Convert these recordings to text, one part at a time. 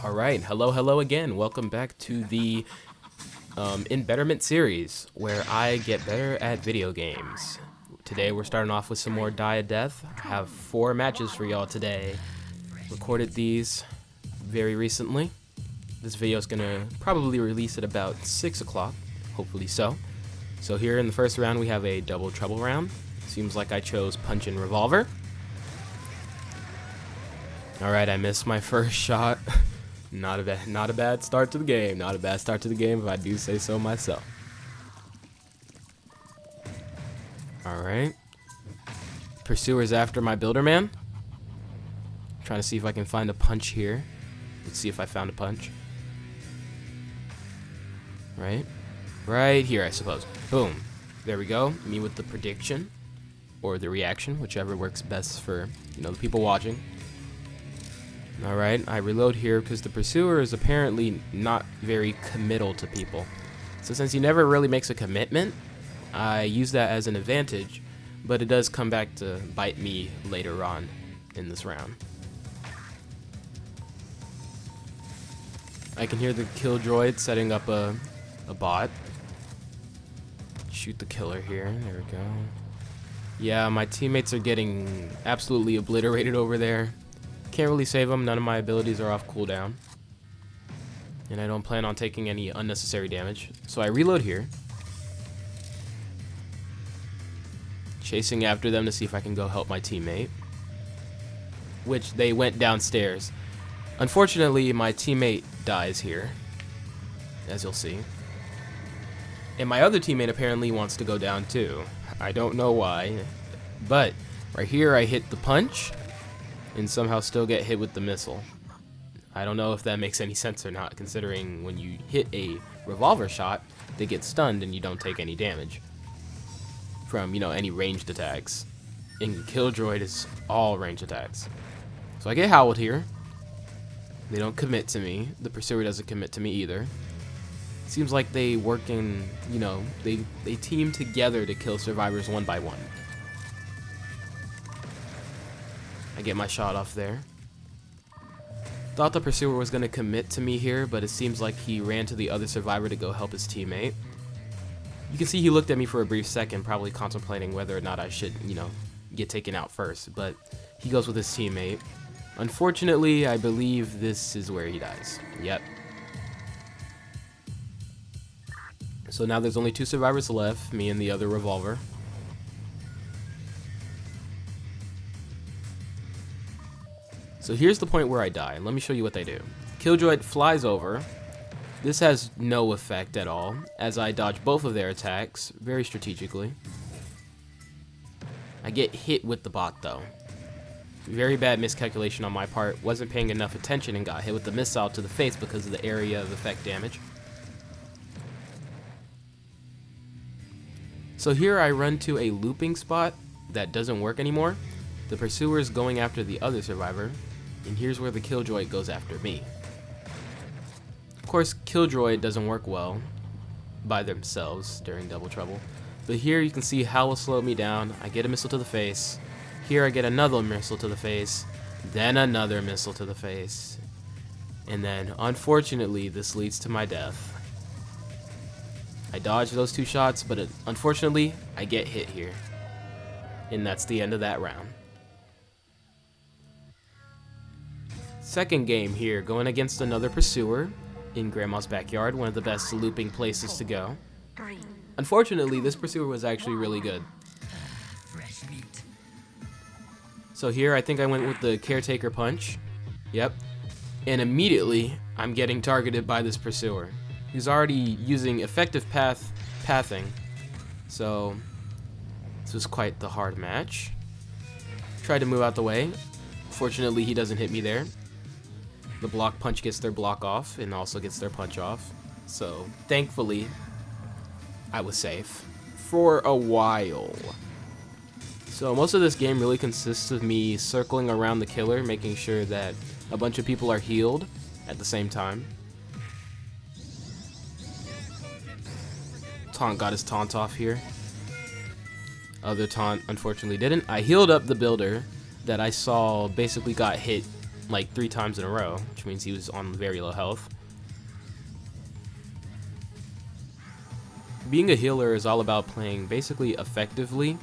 Alright, hello again. Welcome back to the In Betterment series, where I get better at video games. Today we're starting off with some more Die of Death. I have 4 matches for y'all today. Recorded these very recently. This video is gonna probably release at about 6 o'clock, hopefully so. So here in the first round we have a double trouble round. Seems like I chose Punch and Revolver. Alright, I missed my first shot. Not a bad start to the game. Not a bad start to the game, if I do say so myself. Alright. Pursuer's after my Builder Man. Trying to see if I can find a punch here. Let's see if I found a punch. Right here, I suppose. Boom. There we go. Me with the prediction. Or the reaction, whichever works best for, the people watching. Alright, I reload here because the Pursuer is apparently not very committal to people. So since he never really makes a commitment, I use that as an advantage, but it does come back to bite me later on in this round. I can hear the kill droid setting up a bot. Shoot the killer here, there we go. Yeah, my teammates are getting absolutely obliterated over there. Can't really save them, none of my abilities are off cooldown. And I don't plan on taking any unnecessary damage. So I reload here. Chasing after them to see if I can go help my teammate. Which they went downstairs. Unfortunately, my teammate dies here, as you'll see. And my other teammate apparently wants to go down too. I don't know why. But right here I hit the punch and somehow still get hit with the missile. I don't know if that makes any sense or not, considering when you hit a revolver shot, they get stunned and you don't take any damage from, any ranged attacks. And Kill Droid is all ranged attacks. So I get howled here. They don't commit to me. The Pursuer doesn't commit to me either. Seems like they work in, they team together to kill survivors one by one. I get my shot off there. Thought the Pursuer was going to commit to me here, but it seems like he ran to the other survivor to go help his teammate. You can see he looked at me for a brief second, probably contemplating whether or not I should, get taken out first, but he goes with his teammate. Unfortunately, I believe this is where he dies. Yep. So now there's only 2 survivors left, me and the other revolver. So here's the point where I die. Let me show you what they do. Killjoy flies over. This has no effect at all, as I dodge both of their attacks very strategically. I get hit with the bot though. Very bad miscalculation on my part. Wasn't paying enough attention and got hit with the missile to the face because of the area of effect damage. So here I run to a looping spot that doesn't work anymore. The Pursuer is going after the other survivor, and here's where the Killjoy goes after me. Of course, Killjoy doesn't work well by themselves during Double Trouble, but here you can see how will slow me down. I get a missile to the face. Here I get another missile to the face, then another missile to the face, and then unfortunately this leads to my death. I dodge those 2 shots, but unfortunately I get hit here, and that's the end of that round. Second game here, going against another Pursuer in Grandma's backyard, one of the best looping places to go. Unfortunately, this Pursuer was actually really good. So here, I think I went with the Caretaker Punch. Yep. And immediately, I'm getting targeted by this Pursuer. He's already using effective pathing. So, this was quite the hard match. Tried to move out the way. Fortunately, he doesn't hit me there. The block punch gets their block off and also gets their punch off. So, thankfully, I was safe for a while. So most of this game really consists of me circling around the killer, making sure that a bunch of people are healed at the same time. Taunt got his taunt off here. Other taunt unfortunately didn't. I healed up the Builder that I saw basically got hit like 3 times in a row, which means he was on very low health. Being a healer is all about playing basically effectively.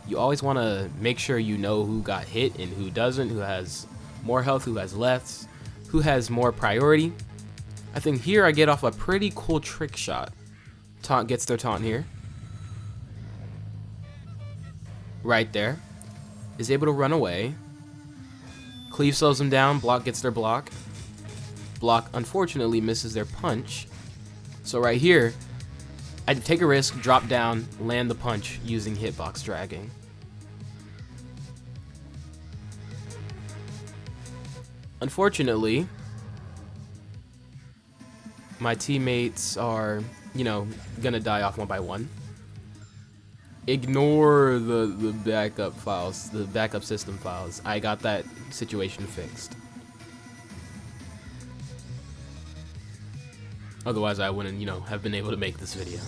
You always want to make sure you know who got hit and who doesn't, who has more health, who has less, who has more priority. I think here I get off a pretty cool trick shot. Taunt gets their taunt here. Right there. Is able to run away. Cleave slows them down. Block gets their block. Block unfortunately misses their punch. So right here, I take a risk, drop down, land the punch using hitbox dragging. Unfortunately, my teammates are, gonna die off one by one. Ignore the backup files, the backup system files. I got that situation fixed. Otherwise, I wouldn't, have been able to make this video.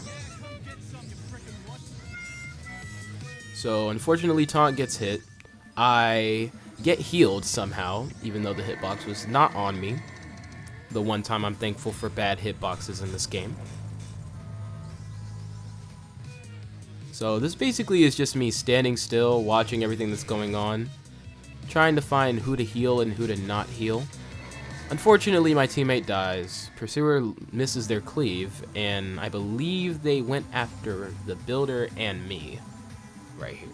So, unfortunately, Taunt gets hit. I get healed somehow, even though the hitbox was not on me. The one time I'm thankful for bad hitboxes in this game. So this basically is just me standing still, watching everything that's going on, trying to find who to heal and who to not heal. Unfortunately, my teammate dies. Pursuer misses their cleave, and I believe they went after the builder and me right here.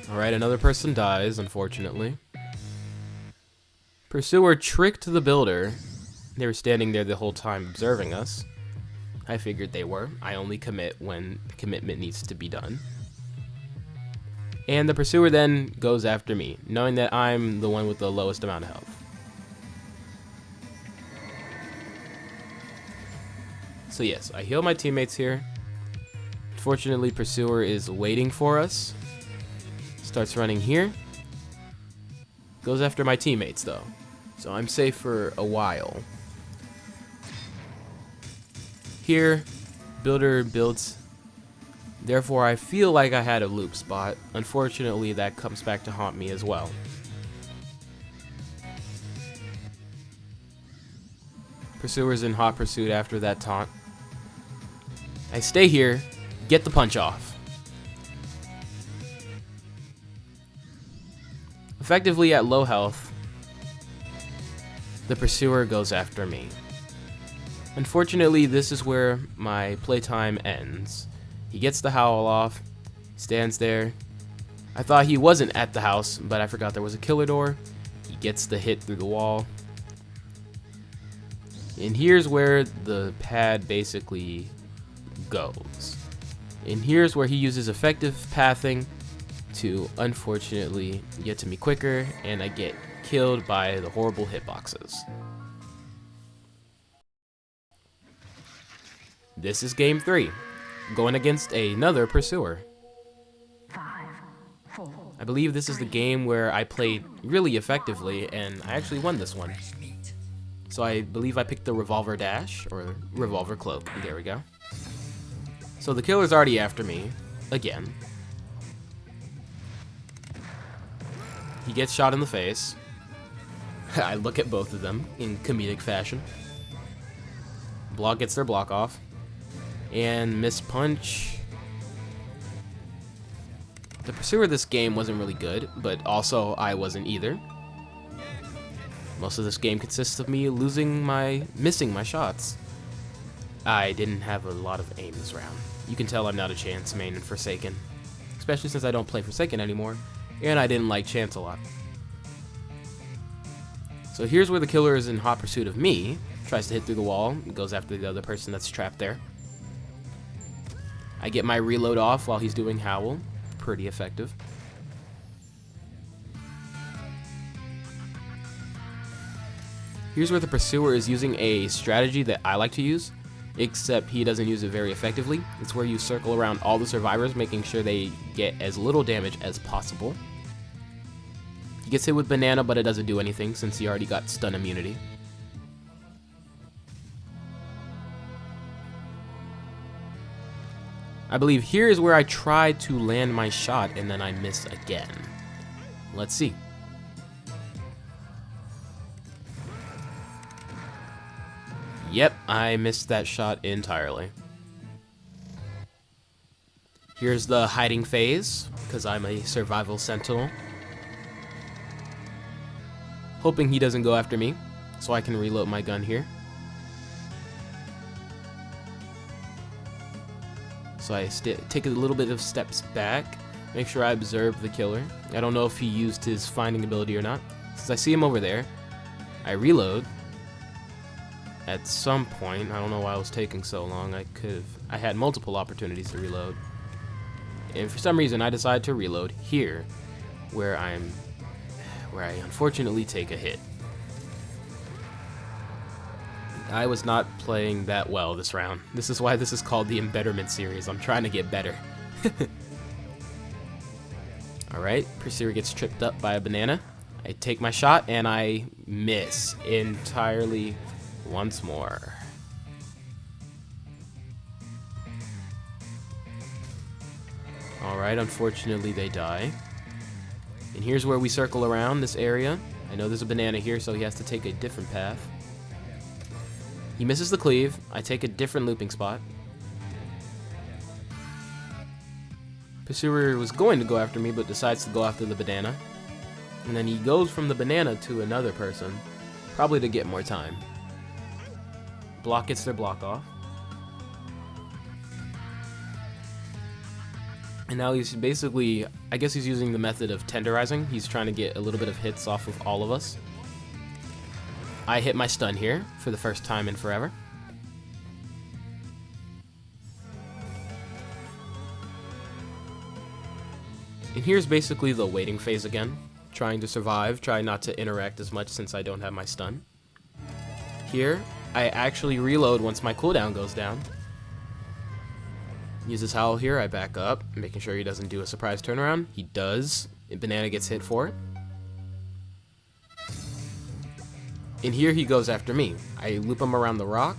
Alright, another person dies, unfortunately. Pursuer tricked the builder. They were standing there the whole time observing us. I figured they were. I only commit when commitment needs to be done. And the pursuer then goes after me, knowing that I'm the one with the lowest amount of health. So yes, I heal my teammates here. Fortunately, Pursuer is waiting for us. Starts running here. Goes after my teammates though. So I'm safe for a while. Here, builder builds. Therefore, I feel like I had a loop spot. Unfortunately, that comes back to haunt me as well. Pursuer's in hot pursuit after that taunt. I stay here, get the punch off. Effectively at low health, the pursuer goes after me. Unfortunately, this is where my playtime ends. He gets the howl off, stands there. I thought he wasn't at the house, but I forgot there was a killer door. He gets the hit through the wall. And here's where the pad basically goes. And here's where he uses effective pathing to unfortunately get to me quicker, and I get killed by the horrible hitboxes. This is game 3, going against another pursuer. I believe this is the game where I played really effectively, and I actually won this one. So I believe I picked the revolver dash, or revolver cloak. There we go. So the killer's already after me, again. He gets shot in the face. I look at both of them in comedic fashion. Block gets their block off. And miss punch. The pursuer of this game wasn't really good, but also I wasn't either. Most of this game consists of me missing my shots. I didn't have a lot of aim this round. You can tell I'm not a Chance main in Forsaken, especially since I don't play Forsaken anymore, and I didn't like Chance a lot. So here's where the killer is in hot pursuit of me, tries to hit through the wall, goes after the other person that's trapped there. I get my reload off while he's doing Howl, pretty effective. Here's where the pursuer is using a strategy that I like to use, except he doesn't use it very effectively. It's where you circle around all the survivors, making sure they get as little damage as possible. He gets hit with banana, but it doesn't do anything since he already got stun immunity. I believe here is where I tried to land my shot and then I miss again. Let's see. Yep, I missed that shot entirely. Here's the hiding phase, because I'm a survival sentinel. Hoping he doesn't go after me, so I can reload my gun here. So I take a little bit of steps back, make sure I observe the killer. I don't know if he used his finding ability or not. Since I see him over there, I reload. At some point, I don't know why I was taking so long. I had multiple opportunities to reload. And for some reason, I decided to reload here, where I unfortunately take a hit. I was not playing that well this round. This is why this is called the Embetterment series. I'm trying to get better. Alright, Pursuer gets tripped up by a banana. I take my shot and I miss entirely once more. Alright, unfortunately they die. And here's where we circle around this area. I know there's a banana here, so he has to take a different path. He misses the cleave. I take a different looping spot. Pursuer was going to go after me, but decides to go after the banana. And then he goes from the banana to another person, probably to get more time. Block gets their block off. And now he's basically, I guess he's using the method of tenderizing. He's trying to get a little bit of hits off of all of us. I hit my stun here for the first time in forever. And here's basically the waiting phase again. Trying to survive, try not to interact as much since I don't have my stun. Here, I actually reload once my cooldown goes down. Use his howl here, I back up, making sure he doesn't do a surprise turnaround. He does, and Banana gets hit for it. And here he goes after me. I loop him around the rock.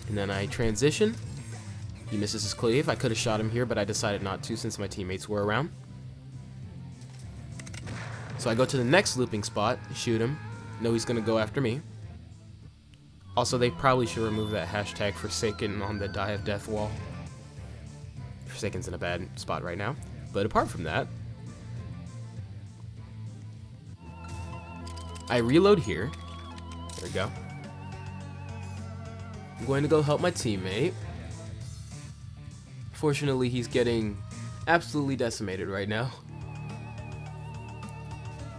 And then I transition. He misses his cleave. I could have shot him here, but I decided not to since my teammates were around. So I go to the next looping spot, shoot him. Know he's going to go after me. Also, they probably should remove that hashtag Forsaken on the Die of Death wall. Forsaken's in a bad spot right now. But apart from that, I reload here. There we go. I'm going to go help my teammate. Fortunately, he's getting absolutely decimated right now.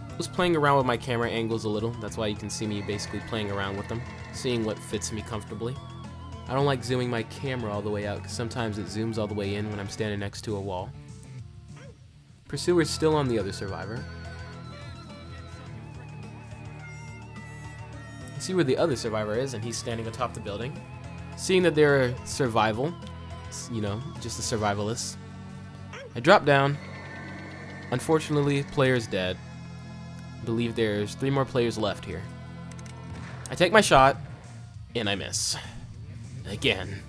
I was playing around with my camera angles a little. That's why you can see me basically playing around with them, seeing what fits me comfortably. I don't like zooming my camera all the way out because sometimes it zooms all the way in when I'm standing next to a wall. Pursuer's still on the other survivor. I see where the other survivor is, and he's standing atop the building. Seeing that they're survival, you know, just the survivalists, I drop down. Unfortunately, player's dead. I believe there's 3 more players left here. I take my shot, and I miss. Again.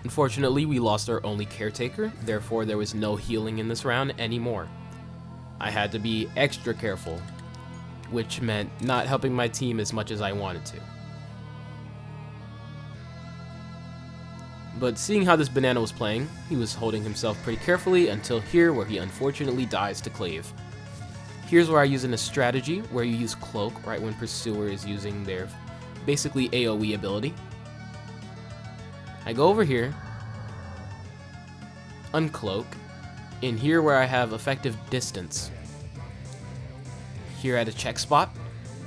Unfortunately, we lost our only caretaker, therefore there was no healing in this round anymore. I had to be extra careful, which meant not helping my team as much as I wanted to. But seeing how this banana was playing, he was holding himself pretty carefully until here where he unfortunately dies to cleave. Here's where I use a strategy where you use Cloak right when Pursuer is using their basically AoE ability. I go over here, uncloak, and here where I have effective distance. Here at a check spot.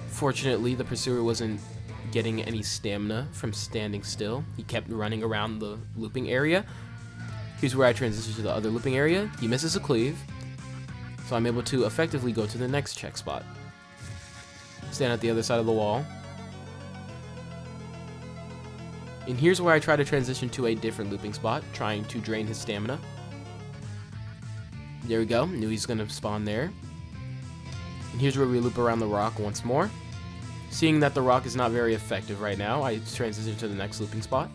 Fortunately, the Pursuer wasn't getting any stamina from standing still. He kept running around the looping area. Here's where I transition to the other looping area. He misses a cleave, so I'm able to effectively go to the next check spot. Stand at the other side of the wall. And here's where I try to transition to a different looping spot, trying to drain his stamina. There we go. Knew he's going to spawn there. And here's where we loop around the rock once more. Seeing that the rock is not very effective right now, I transition to the next looping spot.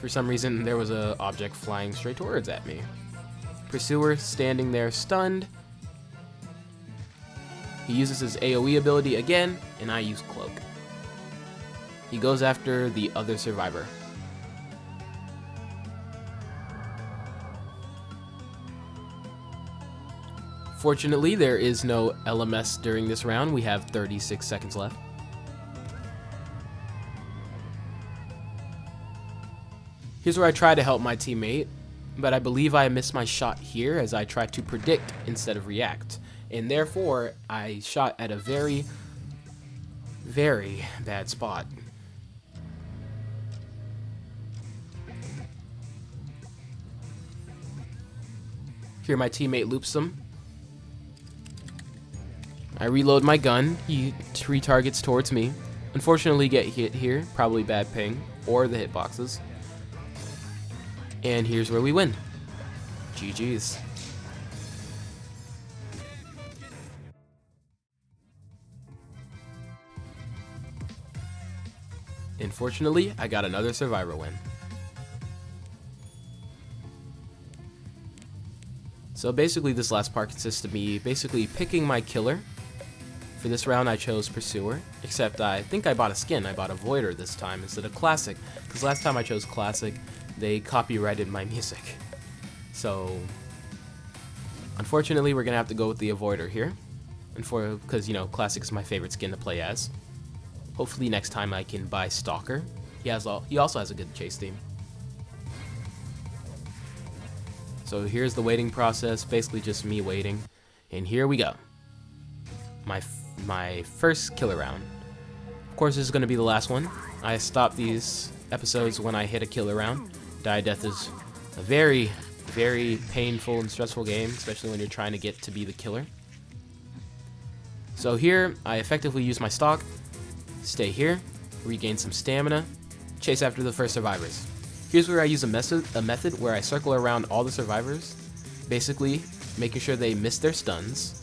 For some reason, there was an object flying straight towards at me. Pursuer standing there stunned. He uses his AoE ability again, and I use Cloak. He goes after the other survivor. Fortunately, there is no LMS during this round. We have 36 seconds left. Here's where I try to help my teammate, but I believe I missed my shot here as I try to predict instead of react. And therefore, I shot at a very, very bad spot. Here my teammate loops him. I reload my gun. He retargets towards me. Unfortunately get hit here, probably bad ping, or the hitboxes. And here's where we win. GG's. Unfortunately, I got another survivor win. So basically this last part consists of me basically picking my killer. For this round I chose Pursuer, except I think I bought a skin. I bought Avoider this time instead of Classic, because last time I chose Classic, they copyrighted my music. So unfortunately we're gonna have to go with the Avoider here, and because you know Classic is my favorite skin to play as. Hopefully next time I can buy Stalker. He also has a good chase theme. So here's the waiting process, basically just me waiting, and here we go. My first killer round. Of course, this is going to be the last one. I stop these episodes when I hit a killer round. Die Death is a very, very painful and stressful game, especially when you're trying to get to be the killer. So here, I effectively use my stock, stay here, regain some stamina, chase after the first survivors. Here's where I use a method where I circle around all the survivors, basically making sure they miss their stuns.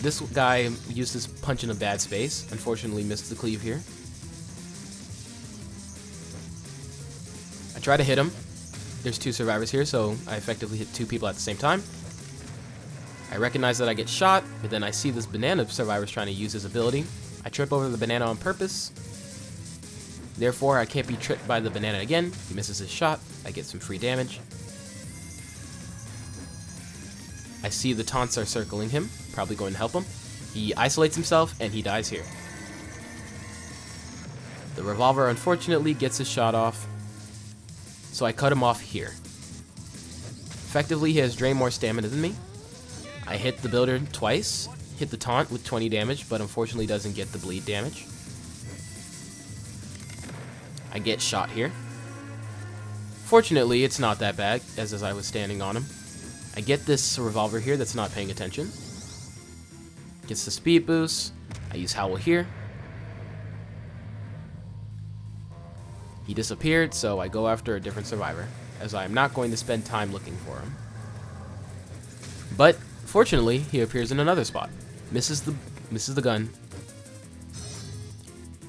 This guy used his punch in a bad space, unfortunately missed the cleave here. I try to hit him. There's two survivors here, so I effectively hit two people at the same time. I recognize that I get shot, but then I see this banana survivor trying to use his ability. I trip over the banana on purpose. Therefore, I can't be tripped by the banana again. He misses his shot. I get some free damage. I see the taunts are circling him, probably going to help him. He isolates himself, and he dies here. The revolver, unfortunately, gets his shot off, so I cut him off here. Effectively, he has drained more stamina than me. I hit the builder twice, hit the taunt with 20 damage, but unfortunately doesn't get the bleed damage. I get shot here. Fortunately, it's not that bad, as I was standing on him. I get this revolver here that's not paying attention. Gets the speed boost. I use Howl here. He disappeared, so I go after a different survivor, as I am not going to spend time looking for him. But fortunately, he appears in another spot. Misses the gun.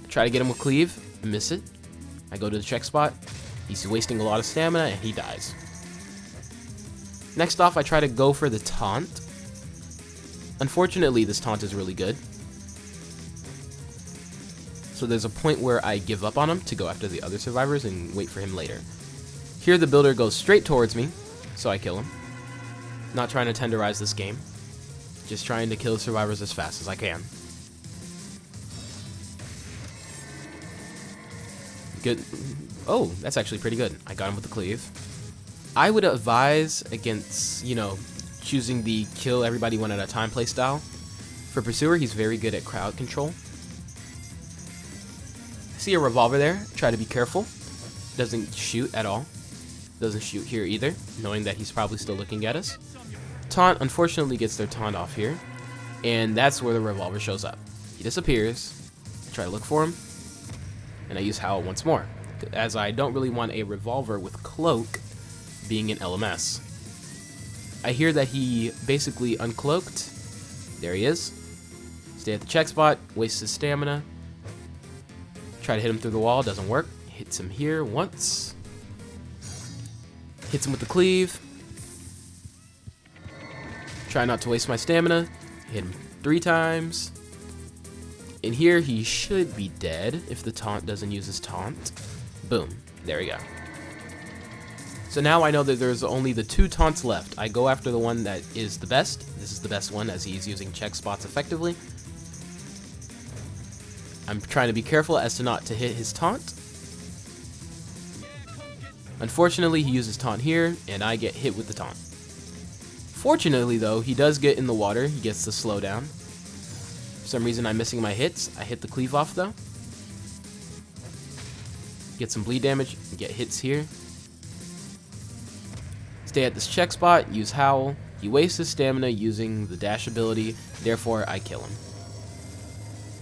Try to get him with cleave, miss it. I go to the check spot. He's wasting a lot of stamina, and he dies. Next off, I try to go for the taunt. Unfortunately, this taunt is really good. So there's a point where I give up on him to go after the other survivors and wait for him later. Here, the builder goes straight towards me, so I kill him. Not trying to tenderize this game. Just trying to kill survivors as fast as I can. Good. Oh, that's actually pretty good. I got him with the cleave. I would advise against, choosing the kill everybody one at a time playstyle. For Pursuer, he's very good at crowd control. I see a revolver there. Try to be careful. Doesn't shoot at all. Doesn't shoot here either, knowing that he's probably still looking at us. Taunt, unfortunately, gets their taunt off here. And that's where the revolver shows up. He disappears. I try to look for him. And I use Howl once more, as I don't really want a revolver with cloak being an LMS. I hear that he basically uncloaked. There he is. Stay at the check spot, wastes his stamina. Try to hit him through the wall, doesn't work. Hits him here once. Hits him with the cleave. Try not to waste my stamina. Hit him 3 times. In here, he should be dead if the taunt doesn't use his taunt. Boom. There we go. So now I know that there's only the 2 taunts left. I go after the one that is the best. This is the best one as he's using check spots effectively. I'm trying to be careful as to not to hit his taunt. Unfortunately, he uses taunt here, and I get hit with the taunt. Fortunately, though, he does get in the water. He gets the slowdown. For some reason, I'm missing my hits. I hit the cleave off, though. Get some bleed damage, get hits here. Stay at this check spot, use Howl. He wastes his stamina using the dash ability, therefore I kill him.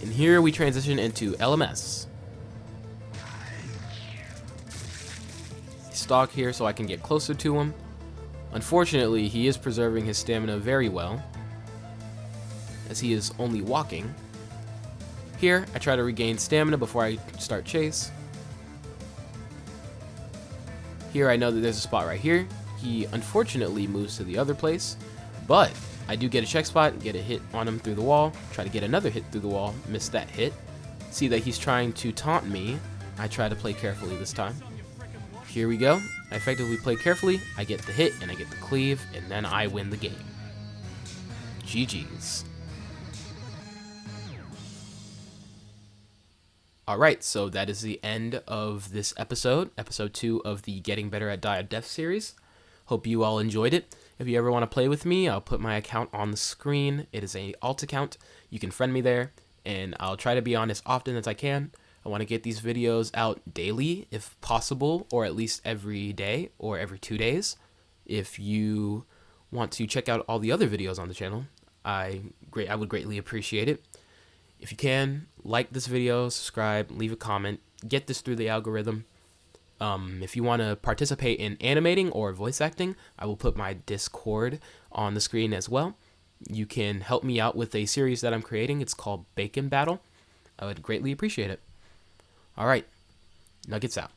And here we transition into LMS. Stalk here so I can get closer to him. Unfortunately, he is preserving his stamina very well, as he is only walking. Here, I try to regain stamina before I start chase. Here, I know that there's a spot right here. He unfortunately moves to the other place, but I do get a check spot, get a hit on him through the wall, try to get another hit through the wall, miss that hit. See that he's trying to taunt me. I try to play carefully this time. Here we go. I effectively play carefully, I get the hit, and I get the cleave, and then I win the game. GG's. Alright, so that is the end of this episode, episode 2 of the Getting Better at Die of Death series. Hope you all enjoyed it. If you ever want to play with me, I'll put my account on the screen. It is an alt account. You can friend me there, and I'll try to be on as often as I can. I want to get these videos out daily, if possible, or at least every day, or every 2 days. If you want to check out all the other videos on the channel, I would greatly appreciate it. If you can, like this video, subscribe, leave a comment, get this through the algorithm. If you want to participate in animating or voice acting, I will put my Discord on the screen as well. You can help me out with a series that I'm creating. It's called Bacon Battle. I would greatly appreciate it. All right, Nuggets out.